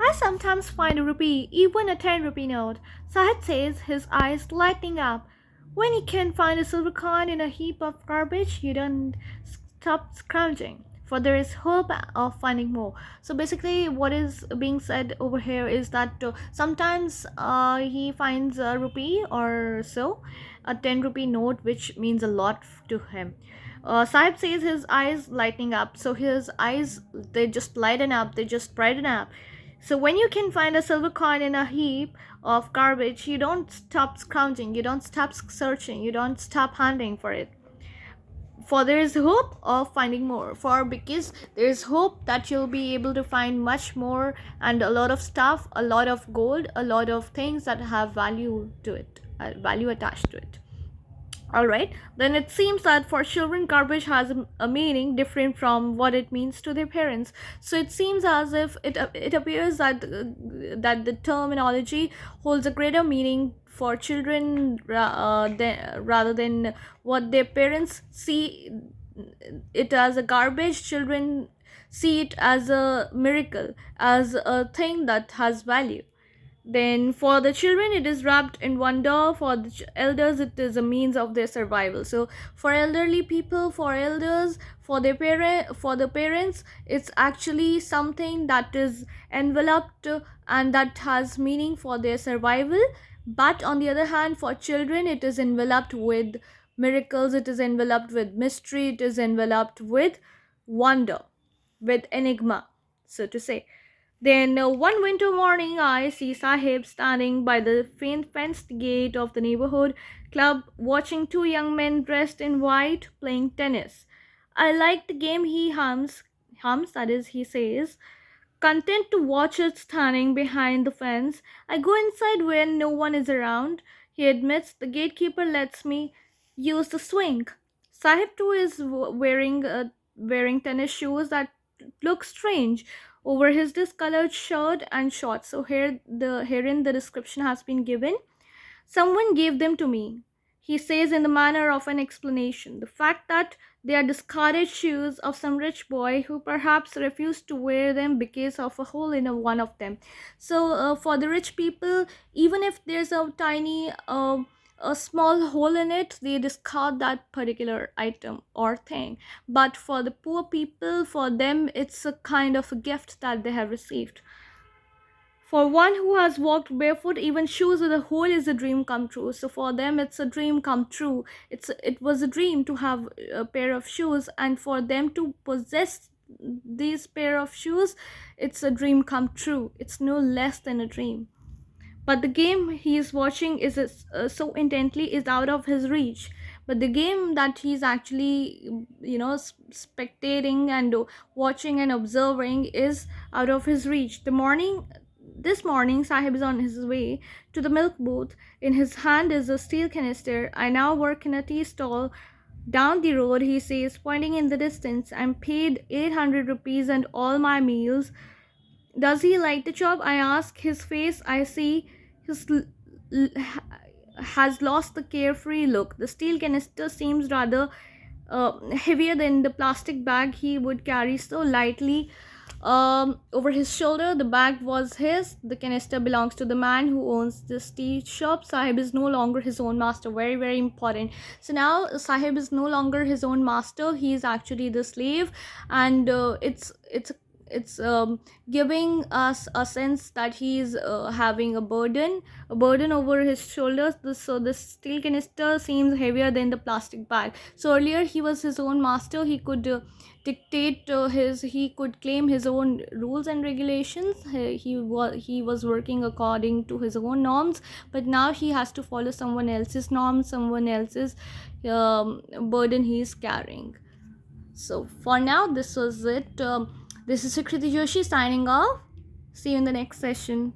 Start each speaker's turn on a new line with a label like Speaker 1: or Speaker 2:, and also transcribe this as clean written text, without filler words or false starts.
Speaker 1: I sometimes find a rupee, even a 10 rupee note. Sahib says, his eyes lighting up. When you can find a silver coin in a heap of garbage, you don't stop scrounging. For there is hope of finding more. So basically, what is being said over here is that sometimes he finds a rupee or so, a 10 rupee note, which means a lot to him. Sahib says his eyes lighting up. So his eyes, they just lighten up, they just brighten up. So when you can find a silver coin in a heap of garbage, you don't stop scrounging, you don't stop searching, you don't stop hunting for it. For there is hope of finding more. For because there is hope that you'll be able to find much more and a lot of stuff, a lot of gold, a lot of things that have value to it, value attached to it. All right, then it seems that for children, garbage has a meaning different from what it means to their parents. So it seems as if it appears that that the terminology holds a greater meaning for children rather than what their parents see it as a garbage. Children see it as a miracle, as a thing that has value. Then, for the children, it is wrapped in wonder. For the elders, it is a means of their survival. So, for elderly people, for elders, for the parents, it's actually something that is enveloped and that has meaning for their survival. But on the other hand, for children, it is enveloped with miracles. It is enveloped with mystery. It is enveloped with wonder, with enigma, so to say. Then one winter morning, I see Sahib standing by the fenced gate of the neighborhood club, watching two young men dressed in white playing tennis. I like the game he hums, that is, he says, content to watch it standing behind the fence. I go inside when no one is around. He admits the gatekeeper lets me use the swing. Sahib too is wearing tennis shoes that look strange over his discolored shirt and shorts. So herein the description has been given. Someone gave them to me, he says in the manner of an explanation. The fact that they are discarded shoes of some rich boy who perhaps refused to wear them because of a hole in one of them. So, for the rich people, even if there's a small hole in it, they discard that particular item or thing. But for the poor people, for them, it's a kind of a gift that they have received. For one who has walked barefoot, even shoes with a hole is a dream come true. So for them, it's a dream come true. It was a dream to have a pair of shoes, and for them to possess these pair of shoes, it's a dream come true. It's no less than a dream. But the game he is watching is so intently is out of his reach. But the game that he's actually, spectating and watching and observing is out of his reach. This morning, Sahib is on his way to the milk booth. In his hand is a steel canister. I now work in a tea stall down the road, he says, pointing in the distance. I'm paid 800 rupees and all my meals. Does he like the job? I ask. His face, I see, his has lost the carefree look. The steel canister seems rather heavier than the plastic bag he would carry so lightly over his shoulder. The bag was his. The canister belongs to the man who owns this tea shop. Sahib is no longer his own master. Very, very important. So now Sahib is no longer his own master. He is actually the slave, and it's giving us a sense that he's having a burden over his shoulders. So the steel canister seems heavier than the plastic bag. So earlier he was his own master. He could dictate he could claim his own rules and regulations. He was working according to his own norms, but now he has to follow someone else's norms, someone else's burden he is carrying. So for now, this was it. This is Sukriti Joshi signing off. See you in the next session.